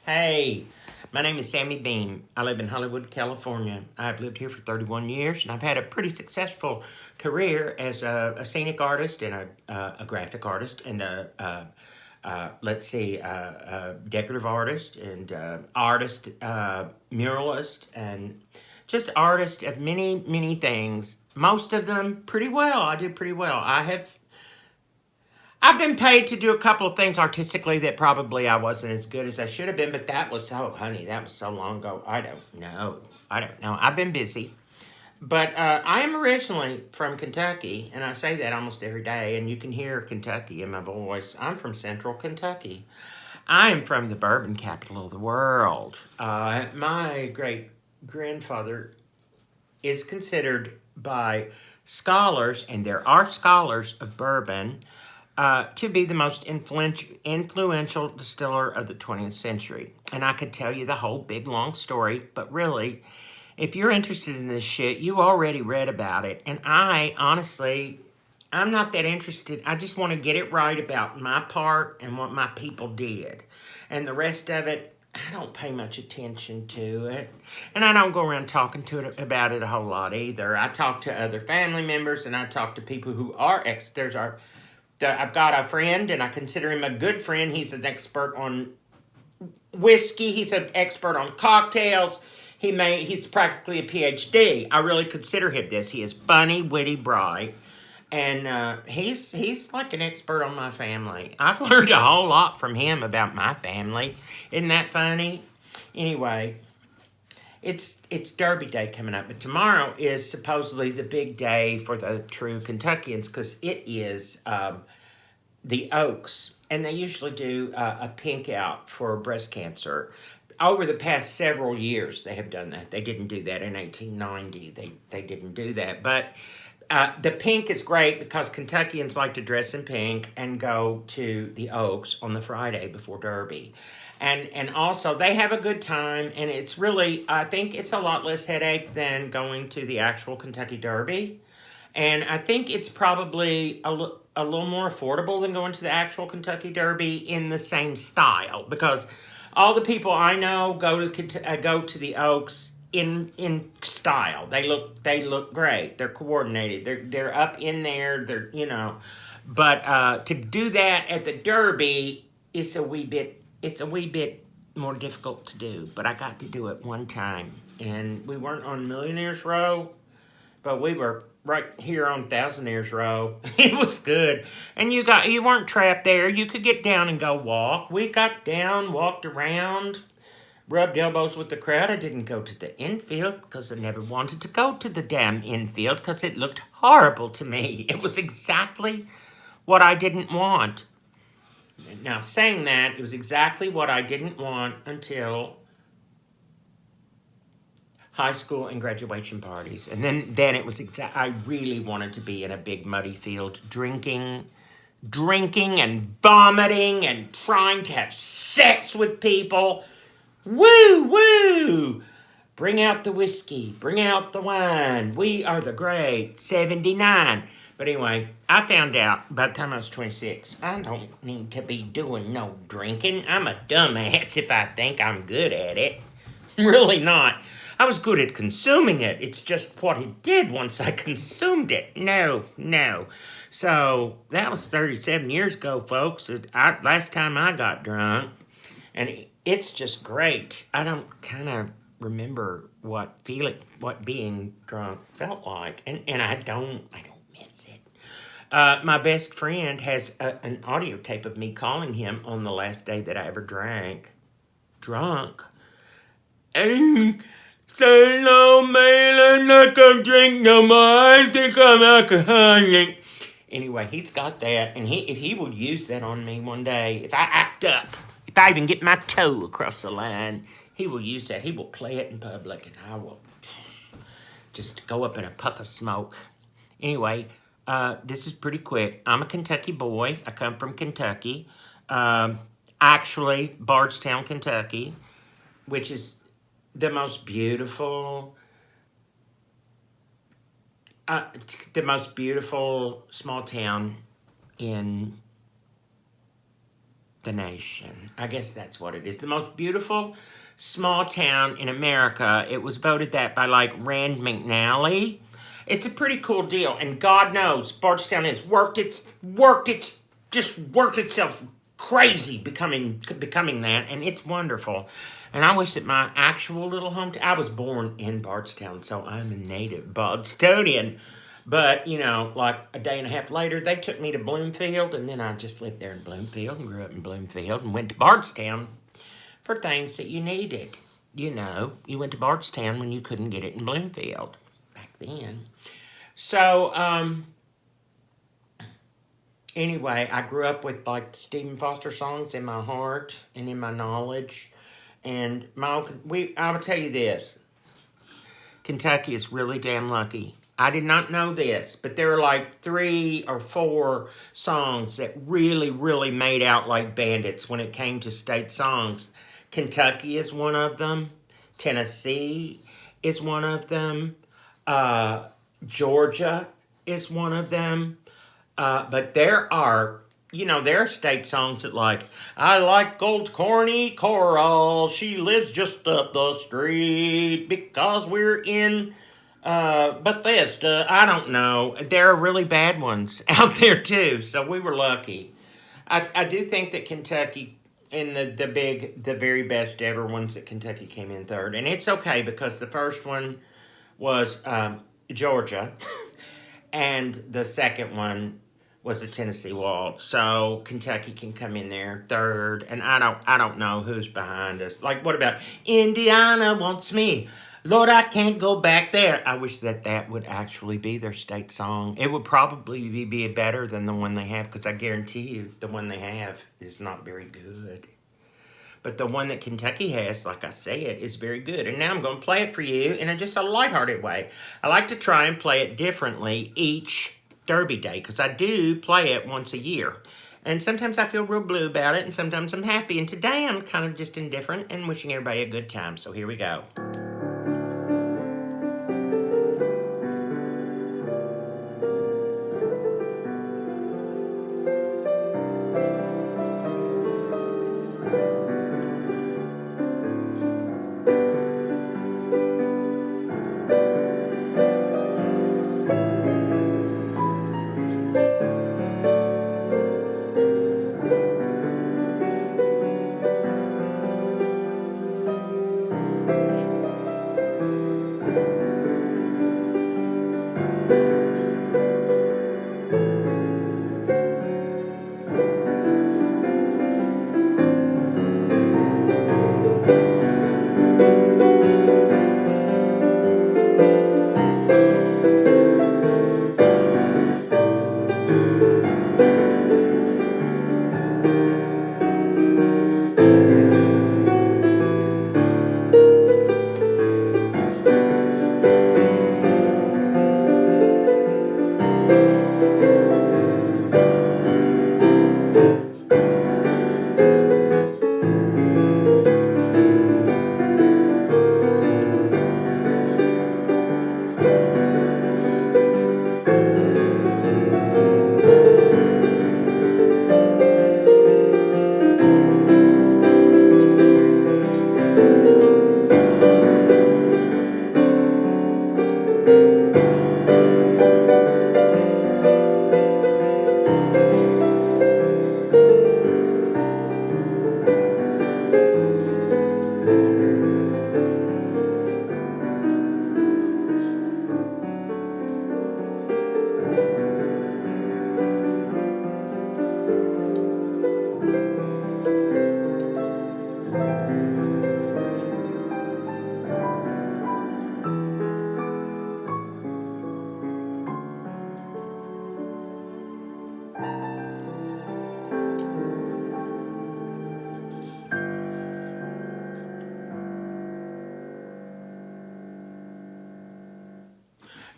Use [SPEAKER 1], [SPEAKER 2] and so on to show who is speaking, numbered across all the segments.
[SPEAKER 1] Hey, my name is Sammy Beam. I live in Hollywood, California. I've lived here for 31 years, and I've had a pretty successful career as a scenic artist and a graphic artist and a decorative artist and artist, muralist, and just artist of many, many things. Most of them pretty well. I do pretty well. I've been paid to do a couple of things artistically that probably I wasn't as good as I should have been, but that was so, honey, that was so long ago. I don't know. I don't know. I've been busy. But I am originally from Kentucky, and I say that almost every day, and you can hear Kentucky in my voice. I'm from central Kentucky. I am from the bourbon capital of the world. My great grandfather is considered by scholars, and there are scholars of bourbon, to be the most influential distiller of the 20th century. And I could tell you the whole big long story, but really, if you're interested in this shit, you already read about it. And I honestly, I'm not that interested. I just want to get it right about my part and what my people did. And the rest of it, I don't pay much attention to it. And I don't go around talking to it about it a whole lot either. I talk to other family members and I talk to people who are I've got a friend, and I consider him a good friend. He's an expert on whiskey. He's an expert on cocktails. He's practically a PhD. I really consider him this. He is funny, witty, bright, and he's like an expert on my family. I've learned a whole lot from him about my family. Isn't that funny? Anyway, it's Derby Day coming up, but tomorrow is supposedly the big day for the true Kentuckians because it is the Oaks, and they usually do a pink out for breast cancer. Over the past several years, they have done that. They didn't do that in 1890. They didn't do that, but the pink is great because Kentuckians like to dress in pink and go to the Oaks on the Friday before Derby. And also they have a good time, and it's really, I think it's a lot less headache than going to the actual Kentucky Derby. And I think it's probably a little more affordable than going to the actual Kentucky Derby in the same style because all the people I know go to the Oaks in style. They look great. They're coordinated. They're up in there. But to do that at the Derby, it's a wee bit more difficult to do. But I got to do it one time, and we weren't on Millionaires Row, but we were right here on Thousandaires Row. It was good, and you weren't trapped there. You could get down and go walk. We got down, walked around, rubbed elbows with the crowd. I didn't go to the infield because I never wanted to go to the damn infield because it looked horrible to me. It was exactly what I didn't want. Now, saying that, it was exactly what I didn't want until high school and graduation parties. And then it was I really wanted to be in a big muddy field drinking and vomiting and trying to have sex with people. Woo woo. Bring out the whiskey, bring out the wine. We are the great 79. But anyway, I found out by the time I was 26, I don't need to be doing no drinking. I'm a dumbass if I think I'm good at it. Really not. I was good at consuming it. It's just what it did once I consumed it. No, no. So that was 37 years ago, folks. Last time I got drunk, and it's just great. I don't kind of remember what being drunk felt like, and I don't miss it. My best friend has an audio tape of me calling him on the last day that I ever drank, drunk. And say no, man, I'm not gonna drink no more. I think I'm alcoholic. Anyway, he's got that, and if he will use that on me one day, if I act up, if I even get my toe across the line, he will use that. He will play it in public, and I will just go up in a puff of smoke. Anyway, this is pretty quick. I'm a Kentucky boy. I come from Kentucky. Actually, Bardstown, Kentucky, which is the most beautiful, small town in the nation. I guess that's what it is. The most beautiful small town in America. It was voted that by like Rand McNally. It's a pretty cool deal, and God knows Bardstown has just worked itself crazy becoming that, and it's wonderful. And I wish that my actual little hometown. I was born in Bardstown, so I'm a native Bardstonian. But, you know, like a day and a half later, they took me to Bloomfield, and then I just lived there in Bloomfield and grew up in Bloomfield and went to Bardstown for things that you needed. You know, you went to Bardstown when you couldn't get it in Bloomfield back then. So, anyway, I grew up with like Stephen Foster songs in my heart and in my knowledge. And I will tell you this. Kentucky is really damn lucky. I did not know this, but there are like 3 or 4 songs that really, really made out like bandits when it came to state songs. Kentucky is one of them. Tennessee is one of them. Georgia is one of them. But there are state songs that like, I like old corny coral, she lives just up the street because we're in Bethesda. I don't know. There are really bad ones out there too, so we were lucky. I do think that Kentucky, in the very best ever ones, that Kentucky came in third. And it's okay because the first one was Georgia, and the second one was the Tennessee Waltz. So Kentucky can come in there third, and I don't know who's behind us. Like, what about Indiana Wants Me? Lord, I can't go back there. I wish that would actually be their state song. It would probably be better than the one they have, because I guarantee you the one they have is not very good. But the one that Kentucky has, like I said, is very good. And now I'm going to play it for you in just a lighthearted way. I like to try and play it differently each Derby Day, because I do play it once a year. And sometimes I feel real blue about it, and sometimes I'm happy. And today I'm kind of just indifferent and wishing everybody a good time. So here we go.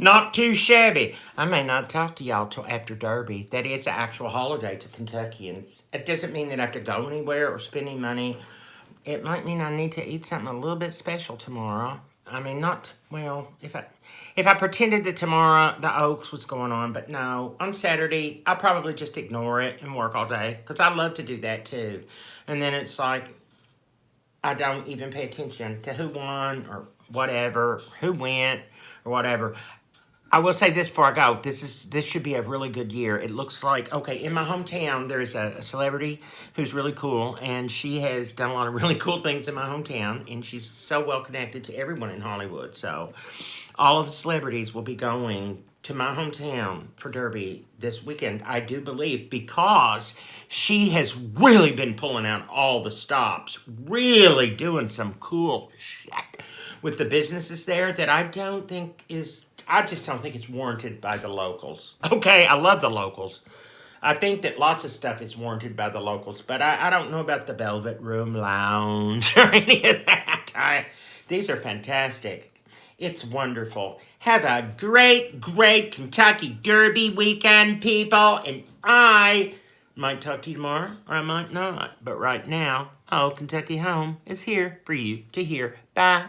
[SPEAKER 1] Not too shabby. I may not talk to y'all till after Derby. That is an actual holiday to Kentuckians. It doesn't mean that I have to go anywhere or spend any money. It might mean I need to eat something a little bit special tomorrow. I mean, not, well, if I pretended that tomorrow the Oaks was going on, but no, on Saturday, I'll probably just ignore it and work all day because I love to do that too. And then it's like, I don't even pay attention to who won or whatever, who went or whatever. I will say this before I go. This should be a really good year. It looks like, okay, in my hometown, there's a celebrity who's really cool, and she has done a lot of really cool things in my hometown, and she's so well connected to everyone in Hollywood. So all of the celebrities will be going to my hometown for Derby this weekend, I do believe, because she has really been pulling out all the stops, really doing some cool shit with the businesses there that I just don't think it's warranted by the locals. Okay, I love the locals. I think that lots of stuff is warranted by the locals, but I don't know about the Velvet Room Lounge or any of that. These are fantastic. It's wonderful. Have a great, great Kentucky Derby weekend, people. And I might talk to you tomorrow, or I might not. But right now, Kentucky Home is here for you to hear. Bye.